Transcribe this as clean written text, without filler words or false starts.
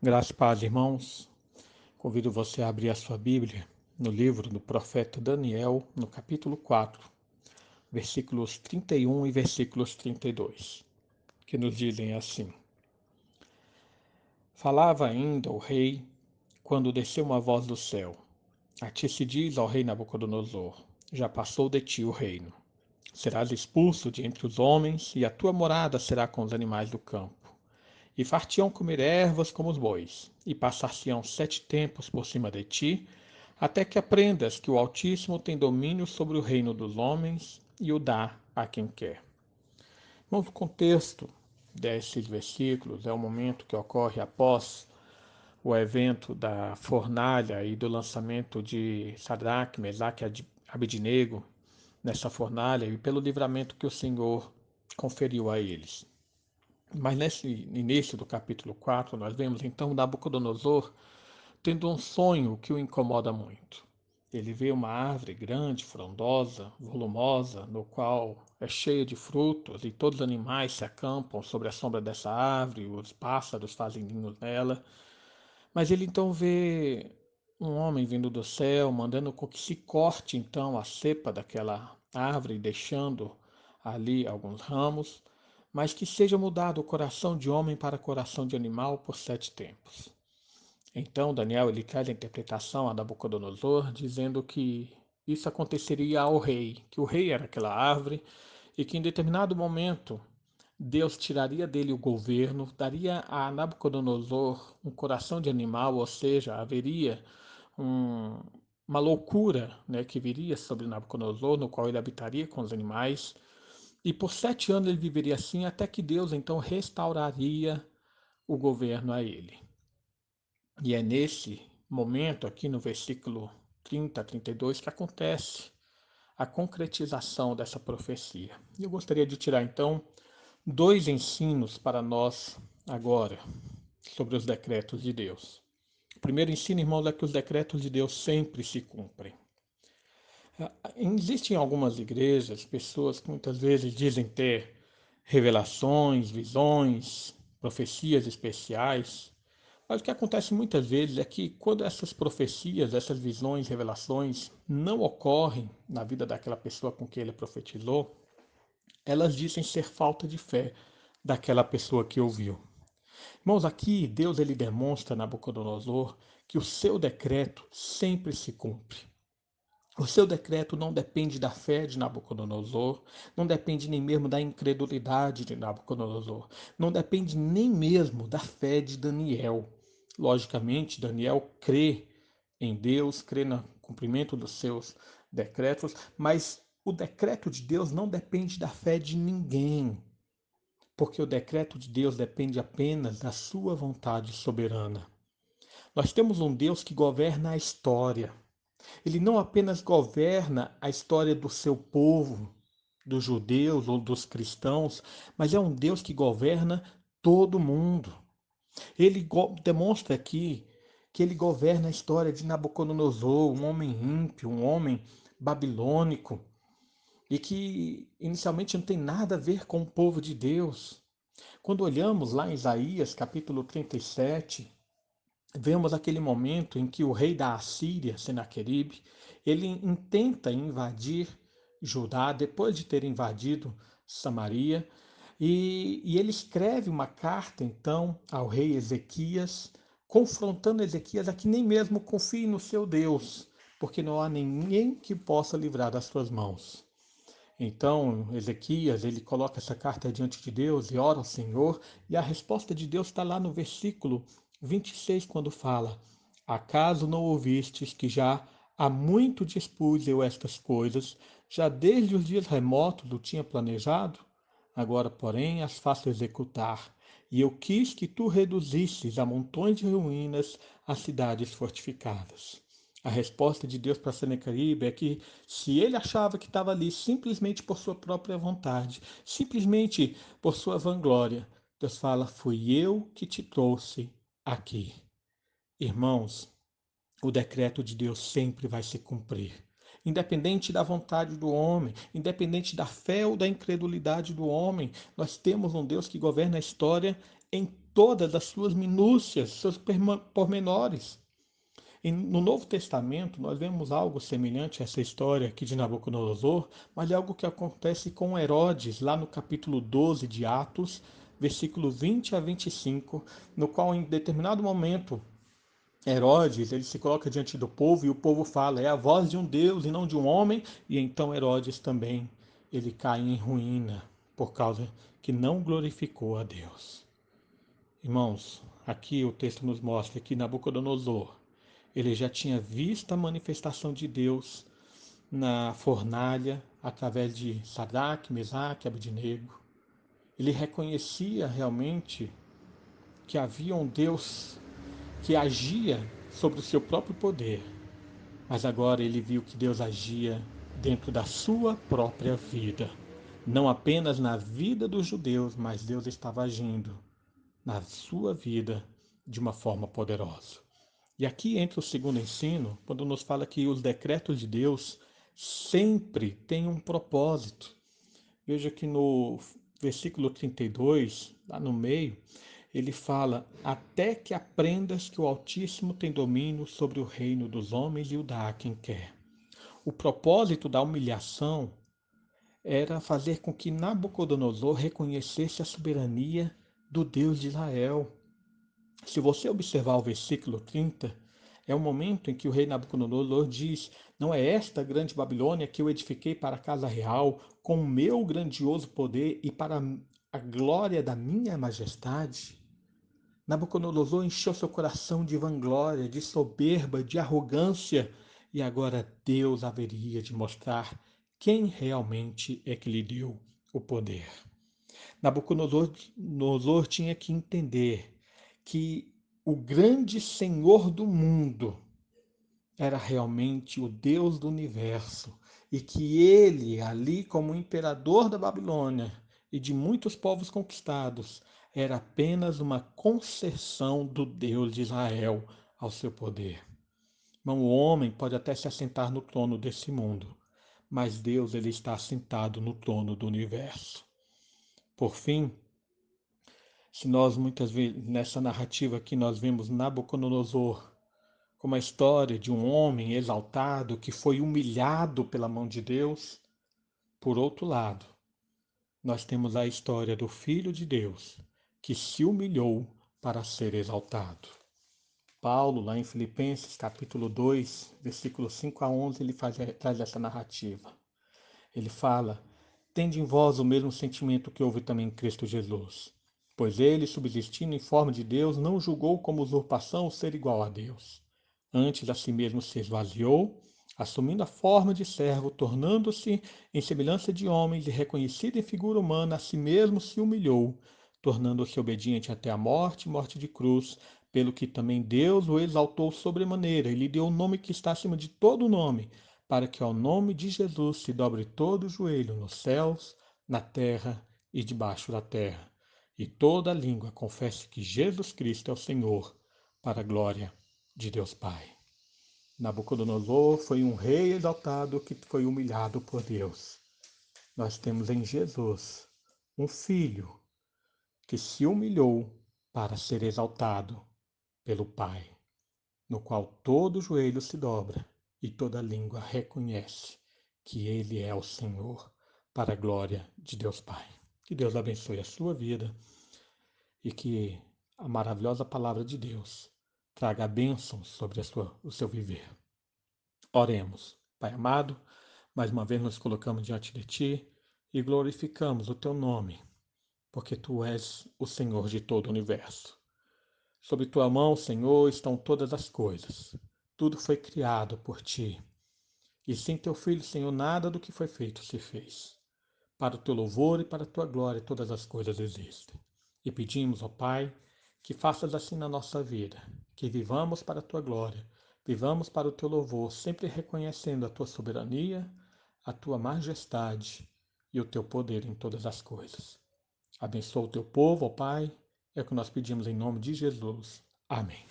Graças e paz, irmãos. Convido você a abrir a sua Bíblia no livro do profeta Daniel, no capítulo 4, versículos 31 e versículos 32, que nos dizem assim: Falava ainda o rei, quando desceu uma voz do céu: A ti se diz ao rei Nabucodonosor: Já passou de ti o reino. Serás expulso de entre os homens, e a tua morada será com os animais do campo. E far-te-ão comer ervas como os bois, e passar-se-ão 7 tempos por cima de ti, até que aprendas que o Altíssimo tem domínio sobre o reino dos homens e o dá a quem quer. Irmãos, o contexto desses versículos é o momento que ocorre após o evento da fornalha e do lançamento de Sadraque, Mesaque e Abednego nessa fornalha e pelo livramento que o Senhor conferiu a eles. Mas nesse início do capítulo 4, nós vemos então Nabucodonosor tendo um sonho que o incomoda muito. Ele vê uma árvore grande, frondosa, volumosa, no qual é cheia de frutos e todos os animais se acampam sobre a sombra dessa árvore, os pássaros fazem ninhos nela. Mas ele então vê um homem vindo do céu, mandando com que se corte então a cepa daquela árvore, deixando ali alguns ramos, mas que seja mudado o coração de homem para coração de animal por 7 tempos. Então Daniel ele traz a interpretação a Nabucodonosor, dizendo que isso aconteceria ao rei, que o rei era aquela árvore e que em determinado momento Deus tiraria dele o governo, daria a Nabucodonosor um coração de animal, ou seja, haveria um, uma loucura, né, que viria sobre Nabucodonosor, no qual ele habitaria com os animais, e por 7 anos ele viveria assim, até que Deus então restauraria o governo a ele. E é nesse momento, aqui no versículo 30 a 32, que acontece a concretização dessa profecia. E eu gostaria de tirar então 2 ensinos para nós agora sobre os decretos de Deus. O primeiro ensino, irmãos, é que os decretos de Deus sempre se cumprem. Existem algumas igrejas, pessoas que muitas vezes dizem ter revelações, visões, profecias especiais, mas o que acontece muitas vezes é que quando essas profecias, essas visões, revelações não ocorrem na vida daquela pessoa com quem ele profetizou, elas dizem ser falta de fé daquela pessoa que ouviu. Irmãos, aqui Deus ele demonstra a Nabucodonosor que o seu decreto sempre se cumpre. O seu decreto não depende da fé de Nabucodonosor, não depende nem mesmo da incredulidade de Nabucodonosor, não depende nem mesmo da fé de Daniel. Logicamente, Daniel crê em Deus, crê no cumprimento dos seus decretos, mas o decreto de Deus não depende da fé de ninguém, porque o decreto de Deus depende apenas da sua vontade soberana. Nós temos um Deus que governa a história. Ele não apenas governa a história do seu povo, dos judeus ou dos cristãos, mas é um Deus que governa todo mundo. Ele demonstra aqui que ele governa a história de Nabucodonosor, um homem ímpio, um homem babilônico, e que inicialmente não tem nada a ver com o povo de Deus. Quando olhamos lá em Isaías, capítulo 37, vemos aquele momento em que o rei da Assíria, Senaqueribe, ele intenta invadir Judá depois de ter invadido Samaria, e ele escreve uma carta então ao rei Ezequias, confrontando Ezequias a que nem mesmo confie no seu Deus, porque não há ninguém que possa livrar das suas mãos. Então, Ezequias, ele coloca essa carta diante de Deus e ora ao Senhor, e a resposta de Deus está lá no versículo 26, quando fala: Acaso não ouvistes que já há muito dispus eu estas coisas, já desde os dias remotos o tinha planejado? Agora, porém, as faço executar, e eu quis que tu reduzisses a montões de ruínas as cidades fortificadas. A resposta de Deus para Senaqueribe é que se ele achava que estava ali simplesmente por sua própria vontade, simplesmente por sua vanglória, Deus fala: fui eu que te trouxe aqui. Irmãos, o decreto de Deus sempre vai se cumprir. Independente da vontade do homem, independente da fé ou da incredulidade do homem, nós temos um Deus que governa a história em todas as suas minúcias, seus pormenores. E no Novo Testamento, nós vemos algo semelhante a essa história aqui de Nabucodonosor, mas é algo que acontece com Herodes, lá no capítulo 12 de Atos, versículo 20 a 25, no qual em determinado momento Herodes, ele se coloca diante do povo e o povo fala, é a voz de um Deus e não de um homem, e então Herodes também, ele cai em ruína por causa que não glorificou a Deus. Irmãos, aqui o texto nos mostra que Nabucodonosor, ele já tinha visto a manifestação de Deus na fornalha, através de Sadraque, Mesaque e Abednego. Ele reconhecia realmente que havia um Deus que agia sobre o seu próprio poder, mas agora ele viu que Deus agia dentro da sua própria vida. Não apenas na vida dos judeus, mas Deus estava agindo na sua vida de uma forma poderosa. E aqui entra o segundo ensino, quando nos fala que os decretos de Deus sempre têm um propósito. Veja que no versículo 32, lá no meio, ele fala: até que aprendas que o Altíssimo tem domínio sobre o reino dos homens e o dá a quem quer. O propósito da humilhação era fazer com que Nabucodonosor reconhecesse a soberania do Deus de Israel. Se você observar o versículo 30, é o momento em que o rei Nabucodonosor diz: não é esta grande Babilônia que eu edifiquei para a casa real, com o meu grandioso poder e para a glória da minha majestade? Nabucodonosor encheu seu coração de vanglória, de soberba, de arrogância, e agora Deus haveria de mostrar quem realmente é que lhe deu o poder. Nabucodonosor tinha que entender que o grande Senhor do mundo era realmente o Deus do universo e que ele, ali como imperador da Babilônia e de muitos povos conquistados, era apenas uma concessão do Deus de Israel ao seu poder. Não, o homem pode até se assentar no trono desse mundo, mas Deus ele está assentado no trono do universo. Por fim, se nós muitas vezes nessa narrativa aqui nós vemos Nabucodonosor como a história de um homem exaltado que foi humilhado pela mão de Deus, por outro lado, nós temos a história do Filho de Deus que se humilhou para ser exaltado. Paulo, lá em Filipenses capítulo 2, versículos 5 a 11, ele traz essa narrativa. Ele fala: tende em vós o mesmo sentimento que houve também em Cristo Jesus. Pois ele, subsistindo em forma de Deus, não julgou como usurpação o ser igual a Deus. Antes a si mesmo se esvaziou, assumindo a forma de servo, tornando-se em semelhança de homens e reconhecido em figura humana, a si mesmo se humilhou, tornando-se obediente até a morte, morte de cruz, pelo que também Deus o exaltou sobremaneira e lhe deu o nome que está acima de todo nome, para que ao nome de Jesus se dobre todo o joelho nos céus, na terra e debaixo da terra, e toda língua confesse que Jesus Cristo é o Senhor, para a glória de Deus Pai. Nabucodonosor foi um rei exaltado que foi humilhado por Deus. Nós temos em Jesus um filho que se humilhou para ser exaltado pelo Pai, no qual todo joelho se dobra e toda língua reconhece que Ele é o Senhor, para a glória de Deus Pai. Que Deus abençoe a sua vida e que a maravilhosa palavra de Deus traga bênçãos sobre o seu viver. Oremos. Pai amado, mais uma vez nos colocamos diante de Ti e glorificamos o Teu nome, porque Tu és o Senhor de todo o universo. Sob Tua mão, Senhor, estão todas as coisas. Tudo foi criado por Ti. E sem Teu Filho, Senhor, nada do que foi feito se fez. Para o Teu louvor e para a Tua glória todas as coisas existem. E pedimos, ó Pai, que faças assim na nossa vida, que vivamos para a Tua glória, vivamos para o Teu louvor, sempre reconhecendo a Tua soberania, a Tua majestade e o Teu poder em todas as coisas. Abençoa o Teu povo, ó Pai, é o que nós pedimos em nome de Jesus. Amém.